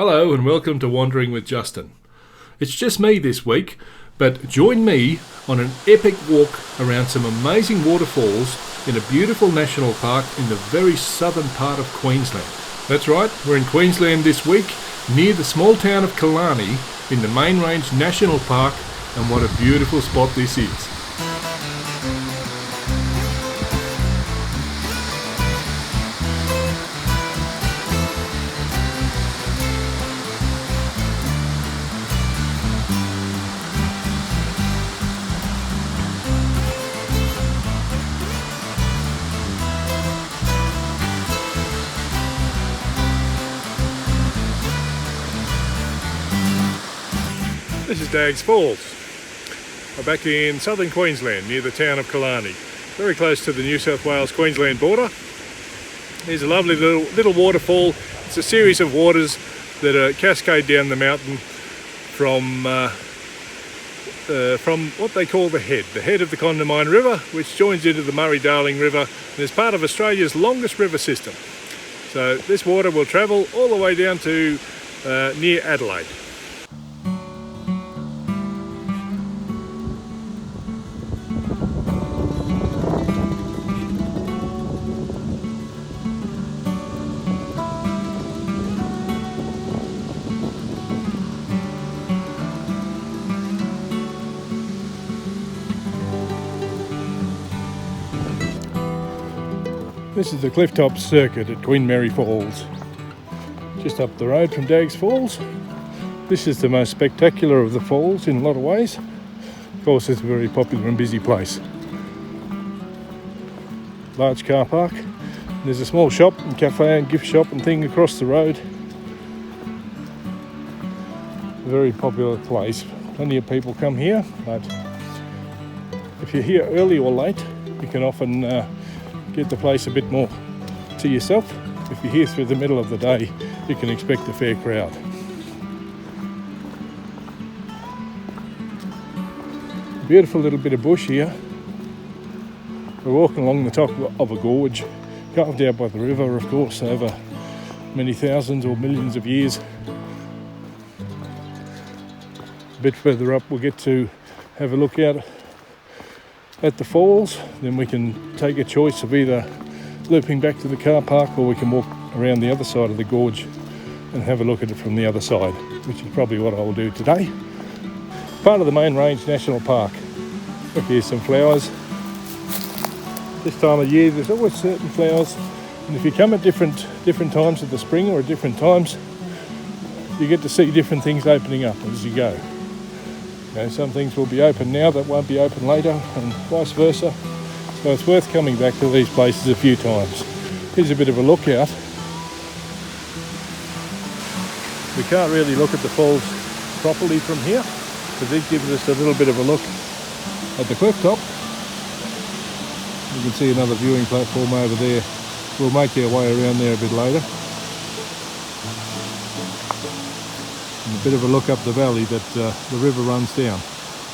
Hello and welcome to Wandering with Justin. It's just me this week, but join me on an epic walk around some amazing waterfalls in a beautiful national park in the very southern part of Queensland. That's right, we're in Queensland this week, near the small town of Killarney in the Main Range National Park, and what a beautiful spot this is. This is Daggs Falls. We're back in Southern Queensland near the town of Killarney, very close to the New South Wales-Queensland border. There's a lovely little waterfall. It's a series of waters that cascade down the mountain from what they call the head of the Condamine River, which joins into the Murray-Darling River and is part of Australia's longest river system. So this water will travel all the way down to near Adelaide. This is the Clifftop Circuit at Queen Mary Falls, just up the road from Daggs Falls. This is the most spectacular of the falls in a lot of ways. Of course, it's a very popular and busy place. Large car park. There's a small shop and cafe and gift shop and thing across the road. A very popular place. Plenty of people come here, but if you're here early or late, you can often get the place a bit more to yourself. If you're here through the middle of the day, you can expect a fair crowd. Beautiful little bit of bush here. We're walking along the top of a gorge, carved out by the river, of course, over many thousands or millions of years. A bit further up, we'll get to have a look out at the falls. Then we can take a choice of either looping back to the car park, or we can walk around the other side of the gorge and have a look at it from the other side, which is probably what I'll do today. Part of the Main Range National Park. Look, here's some flowers. This time of year there's always certain flowers, and if you come at different times of the spring or at different times, you get to see different things opening up as you go. Some things will be open now that won't be open later, and vice versa. So it's worth coming back to these places a few times. Here's a bit of a look out. We can't really look at the falls properly from here, because this gives us a little bit of a look at the cliff top. You can see another viewing platform over there. We'll make our way around there a bit later. And a bit of a look up the valley that the river runs down.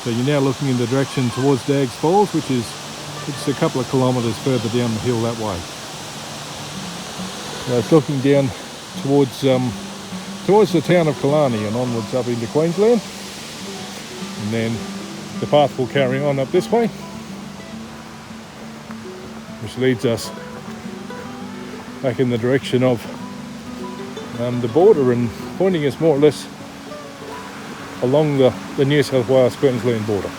So you're now looking in the direction towards Daggs Falls, which is a couple of kilometres further down the hill that way. So it's looking down towards the town of Killarney and onwards up into Queensland. And then the path will carry on up this way, which leads us back in the direction of the border and pointing us more or less along the New South Wales-Queensland border.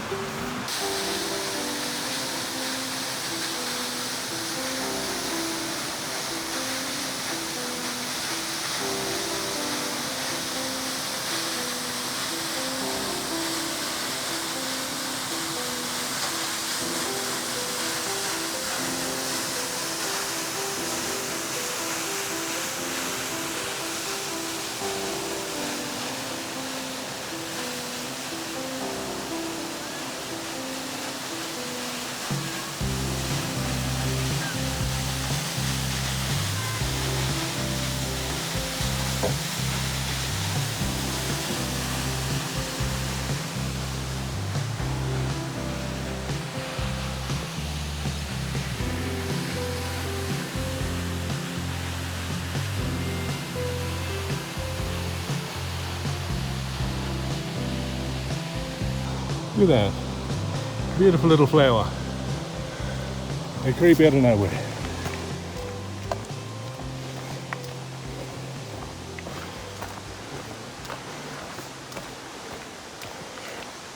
Look at that. Beautiful little flower. They creep out of nowhere.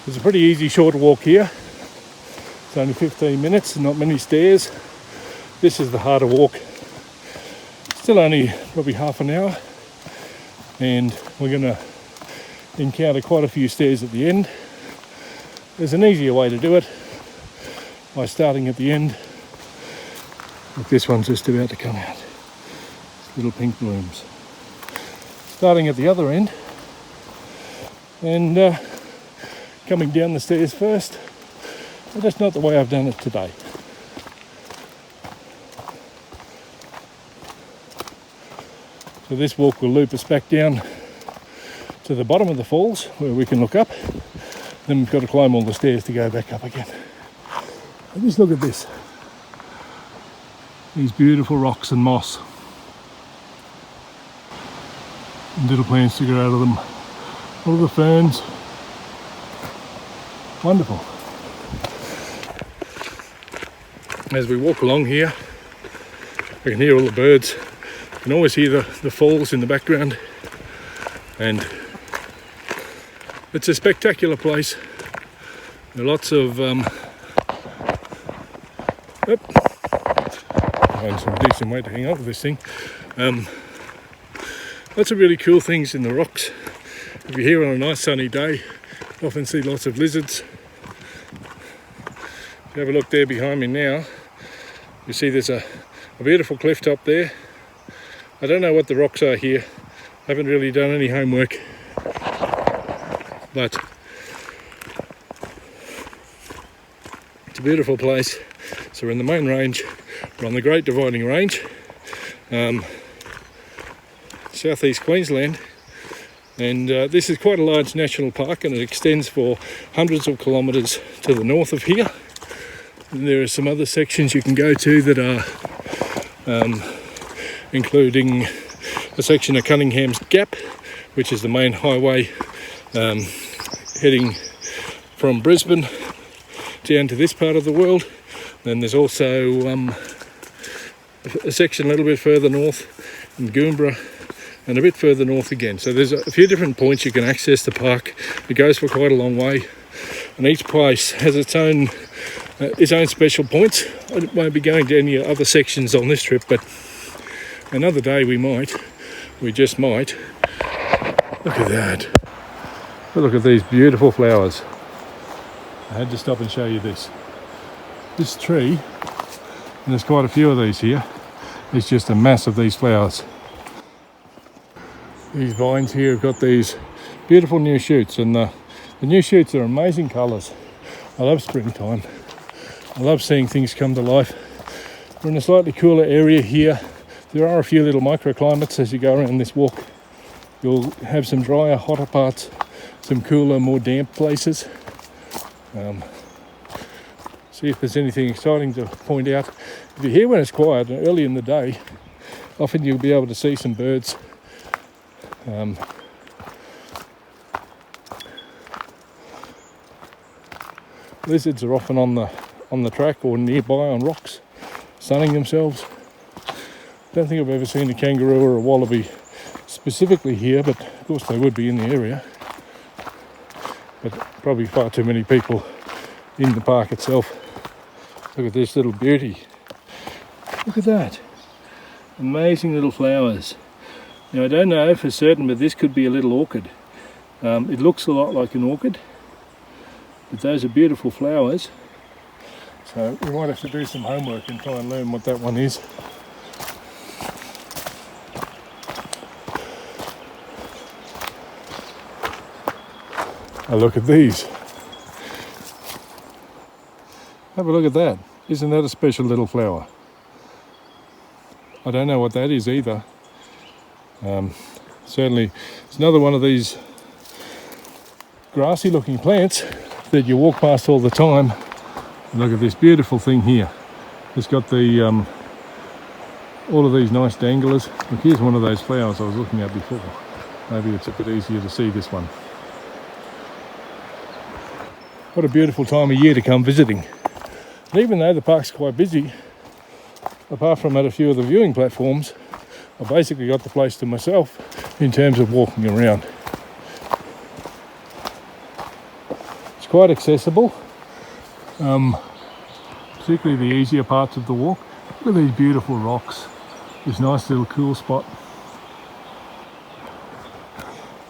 It's a pretty easy short walk here. It's only 15 minutes, not many stairs. This is the harder walk. Still only probably half an hour. And we're going to encounter quite a few stairs at the end. There's an easier way to do it by starting at the end. Look, this one's just about to come out. Little pink blooms. Starting at the other end and coming down the stairs first. But that's not the way I've done it today. So this walk will loop us back down to the bottom of the falls where we can look up. Then we've got to climb all the stairs to go back up again. And just look at this. These beautiful rocks and moss. And little plants to grow out of them. All the ferns. Wonderful. As we walk along here, I can hear all the birds. I can always hear the falls in the background. And it's a spectacular place. There are lots of find some decent way to hang on to this thing. Lots of really cool things in the rocks. If you're here on a nice sunny day, you often see lots of lizards. If you have a look there behind me now, you see there's a beautiful cliff top there. I don't know what the rocks are here. I haven't really done any homework. But it's a beautiful place. So we're in the main range. We're on the Great Dividing Range, southeast Queensland, and this is quite a large national park, and it extends for hundreds of kilometres to the north of here. And there are some other sections you can go to that are including a section of Cunningham's Gap, which is the main highway heading from Brisbane down to this part of the world. Then there's also a section a little bit further north in Goombra and a bit further north again. So there's a few different points you can access the park. It goes for quite a long way, and each place has its own special points. I won't be going to any other sections on this trip, but another day we just might. Look at that. Look at these beautiful flowers. I had to stop and show you this. This tree, and there's quite a few of these here, is just a mass of these flowers. These vines here have got these beautiful new shoots, and the new shoots are amazing colours. I love springtime. I love seeing things come to life. We're in a slightly cooler area here. There are a few little microclimates as you go around this walk. You'll have some drier, hotter parts, some cooler, more damp places. See if there's anything exciting to point out. If you're here when it's quiet and early in the day, often you'll be able to see some birds. Lizards are often on the track or nearby on rocks, sunning themselves. Don't think I've ever seen a kangaroo or a wallaby specifically here, but of course they would be in the area. But probably far too many people in the park itself. Look at this little beauty. Look at that. Amazing little flowers. Now I don't know for certain, but this could be a little orchid. It looks a lot like an orchid, but those are beautiful flowers. So we might have to do some homework and try and learn what that one is. Oh, look at these. Have a look at that. Isn't that a special little flower? I don't know what that is either. Certainly it's another one of these grassy looking plants that you walk past all the time. Look at this beautiful thing here. It's got the all of these nice danglers. Look, here's one of those flowers I was looking at before. Maybe it's a bit easier to see this one. What a beautiful time of year to come visiting. And even though the park's quite busy, apart from at a few of the viewing platforms, I basically got the place to myself in terms of walking around. It's quite accessible, particularly the easier parts of the walk. Look at these beautiful rocks, this nice little cool spot.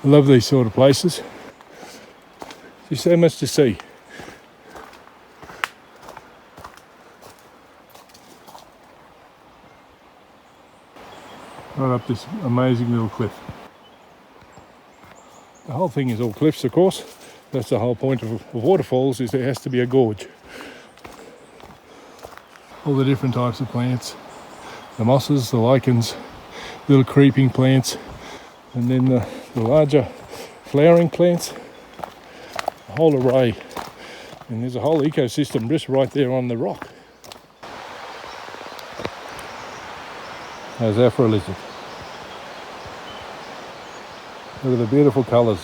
I love these sort of places. There's so much to see. Right up this amazing little cliff. The whole thing is all cliffs, of course. That's the whole point of waterfalls, is there has to be a gorge. All the different types of plants. The mosses, the lichens, little creeping plants, and then the larger flowering plants. A whole array. And there's a whole ecosystem just right there on the rock. How's that for a lizard? Look at the beautiful colours.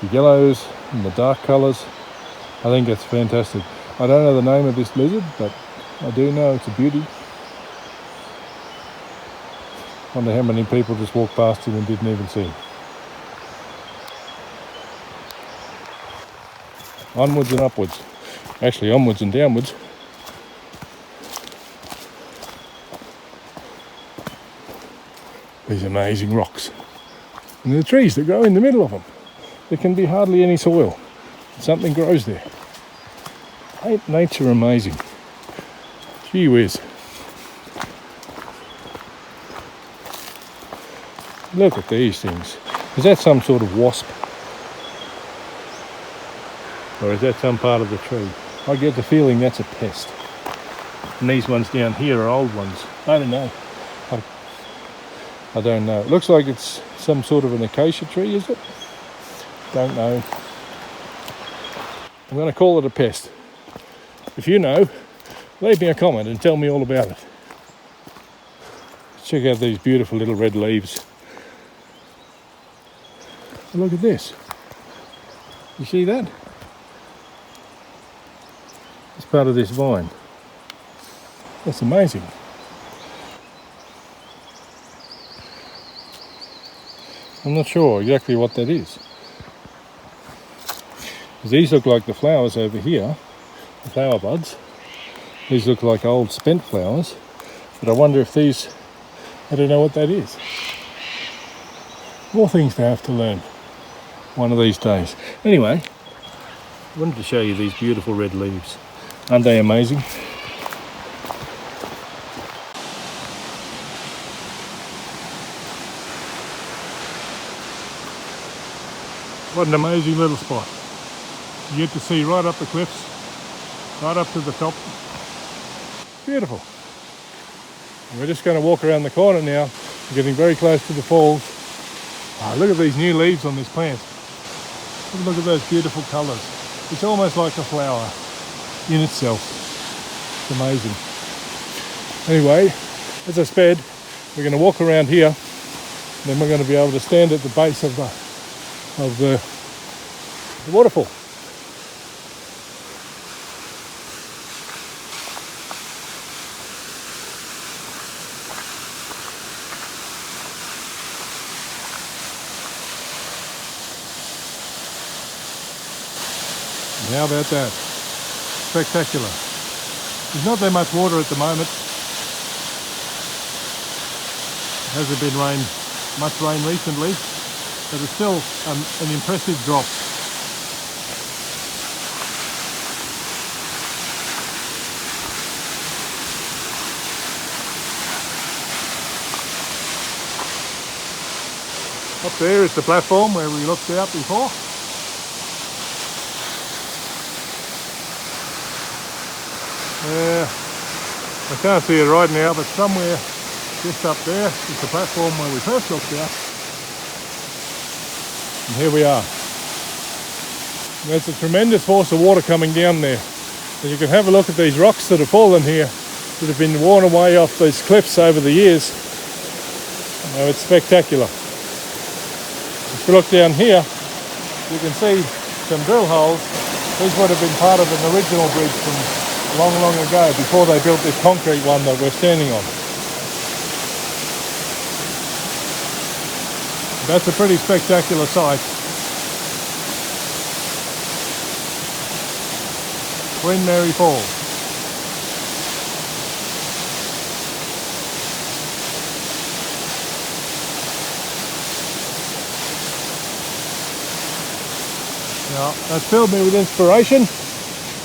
The yellows and the dark colours. I think that's fantastic. I don't know the name of this lizard, but I do know it's a beauty. Wonder how many people just walked past him and didn't even see him. Onwards and upwards. Actually, onwards and downwards. These amazing rocks. And the trees that grow in the middle of them. There can be hardly any soil. Something grows there. Ain't nature amazing? Gee whiz. Look at these things. Is that some sort of wasp? Or is that some part of the tree? I get the feeling that's a pest. And these ones down here are old ones. I don't know. I don't know. It looks like it's some sort of an acacia tree, is it? Don't know. I'm going to call it a pest. If you know, leave me a comment and tell me all about it. Check out these beautiful little red leaves. And look at this. You see that? It's part of this vine. That's amazing. I'm not sure exactly what that is. These look like the flowers over here, the flower buds. These look like old spent flowers, but I wonder if these, I don't know what that is. More things to have to learn one of these days. Anyway, I wanted to show you these beautiful red leaves. Aren't they amazing? What an amazing little spot. You get to see right up the cliffs, right up to the top. Beautiful. And we're just going to walk around the corner now. We're getting very close to the falls. Oh, look at these new leaves on this plant. Look at those beautiful colours. It's almost like a flower in itself. It's amazing. Anyway, as I said, we're going to walk around here. Then we're going to be able to stand at the base of the waterfall. And how about that? Spectacular. There's not that much water at the moment. It hasn't been much rain recently, but it's still an impressive drop. Up there is the platform where we looked out before. I can't see it right now, but somewhere just up there is the platform where we first looked out. And here we are. There's a tremendous force of water coming down there. And you can have a look at these rocks that have fallen here, that have been worn away off these cliffs over the years. Oh, it's spectacular. If you look down here, you can see some drill holes These would have been part of an original bridge from long, long ago, before they built this concrete one that we're standing on. That's a pretty spectacular sight. Queen Mary Falls. Now, that's filled me with inspiration,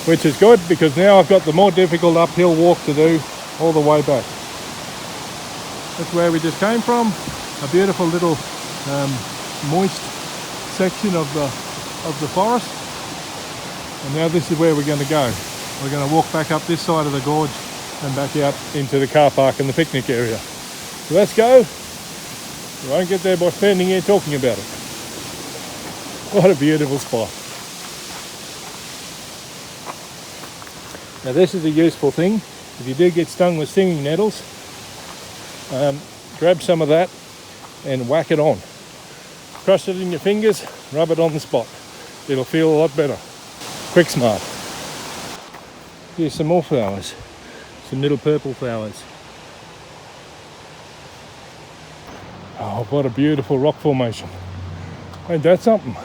which is good because now I've got the more difficult uphill walk to do all the way back. That's where we just came from, a beautiful little moist section of the forest. And now this is where we're going to go. We're going to walk back up this side of the gorge and back out into the car park and the picnic area. So let's go. We won't get there by standing here talking about it. What a beautiful spot. Now this is a useful thing. If you do get stung with stinging nettles, grab some of that and whack it on. Crush it in your fingers, rub it on the spot. It'll feel a lot better. Quick smart. Here's some more flowers. Some little purple flowers. Oh, what a beautiful rock formation. Ain't that something?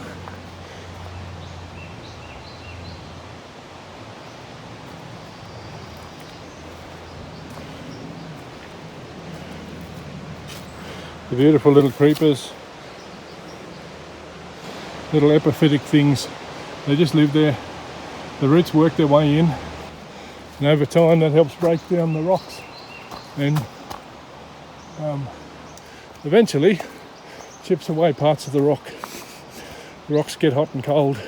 The beautiful little creepers, little epiphytic things, they just live there. The roots work their way in, and over time that helps break down the rocks, and eventually chips away parts of the rock. The rocks get hot and cold,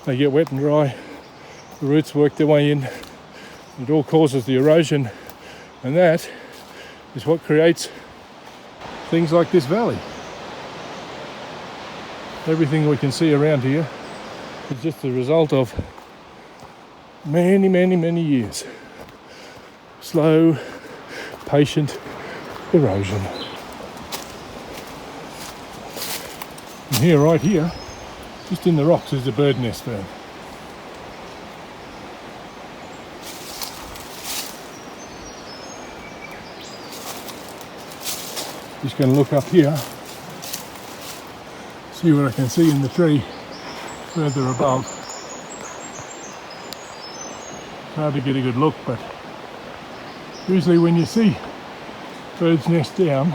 they get wet and dry, the roots work their way in, it all causes the erosion, and that is what creates things like this valley. Everything we can see around here is just the result of many, many, many years. Slow, patient erosion. And here, right here, just in the rocks, is a bird nest found. Just going to look up here, see what I can see in the tree further above. It's hard to get a good look, but usually when you see birds' nest down,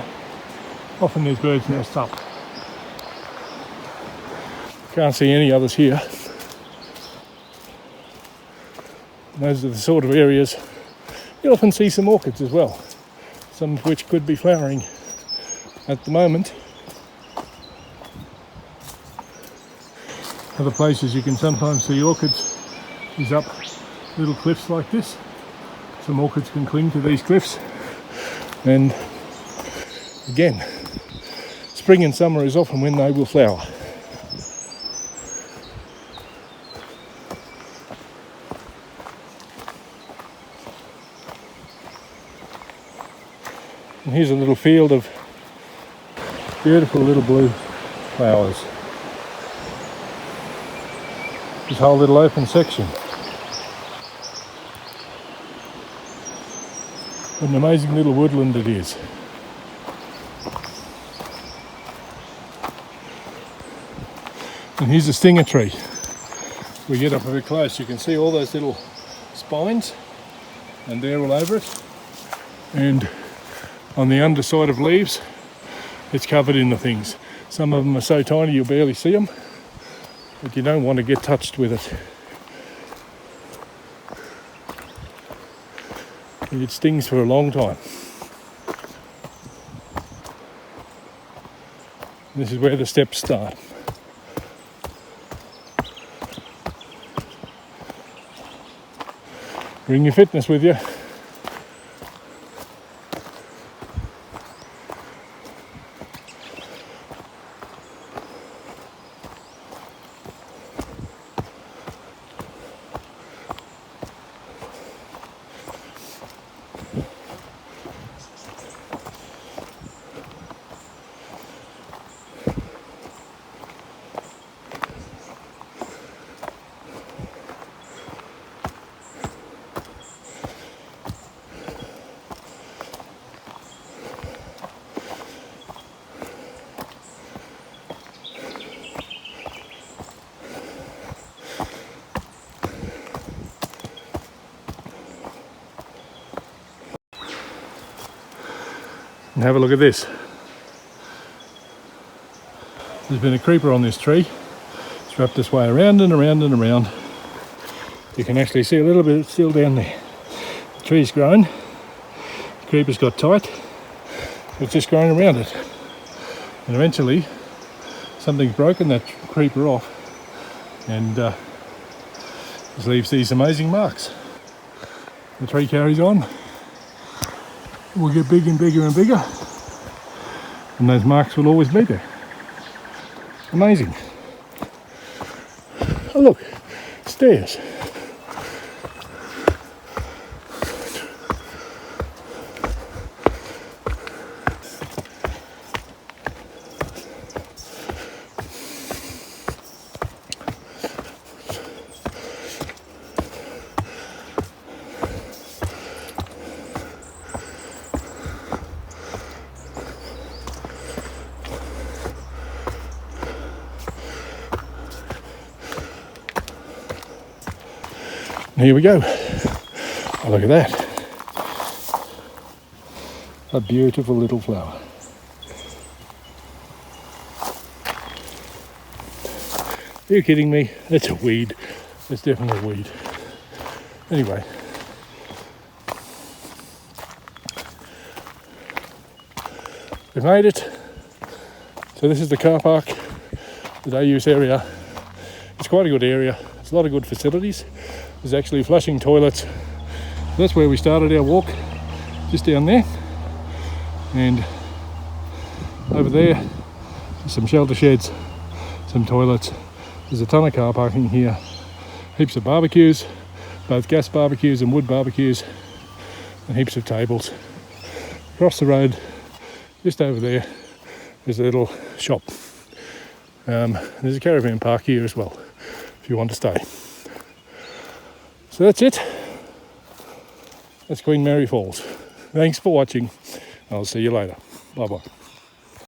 often there's birds' nests up. Can't see any others here. And those are the sort of areas you'll often see some orchids as well, some of which could be flowering at the moment. Other places you can sometimes see orchids is up little cliffs like this. Some orchids can cling to these cliffs, and again, spring and summer is often when they will flower. And here's a little field of beautiful little blue flowers. This whole little open section. What an amazing little woodland it is. And here's a stinger tree. We get up a bit close, you can see all those little spines, and they're all over it. And on the underside of leaves, it's covered in the things. Some of them are so tiny you'll barely see them, but you don't want to get touched with it. It stings for a long time. This is where the steps start. Bring your fitness with you. And have a look at this. There's been a creeper on this tree. It's wrapped its way around and around and around. You can actually see a little bit still down there. The tree's grown. The creeper's got tight. It's just growing around it. And eventually something's broken that creeper off and just leaves these amazing marks. The tree carries on. It will get bigger and bigger and bigger. And those marks will always be there. Amazing. Oh look, stairs. Here we go. Oh, look at that. A beautiful little flower. Are you kidding me? It's a weed. It's definitely a weed. Anyway. We've made it. So this is the car park, the day use area. It's quite a good area. There's a lot of good facilities. There's actually flushing toilets. That's where we started our walk, just down there. And over there, some shelter sheds, some toilets. There's a ton of car parking here. Heaps of barbecues, both gas barbecues and wood barbecues, and heaps of tables. Across the road, just over there, there's a little shop. There's a caravan park here as well, if you want to stay. So that's it. That's Queen Mary Falls. Thanks for watching. I'll see you later. Bye bye.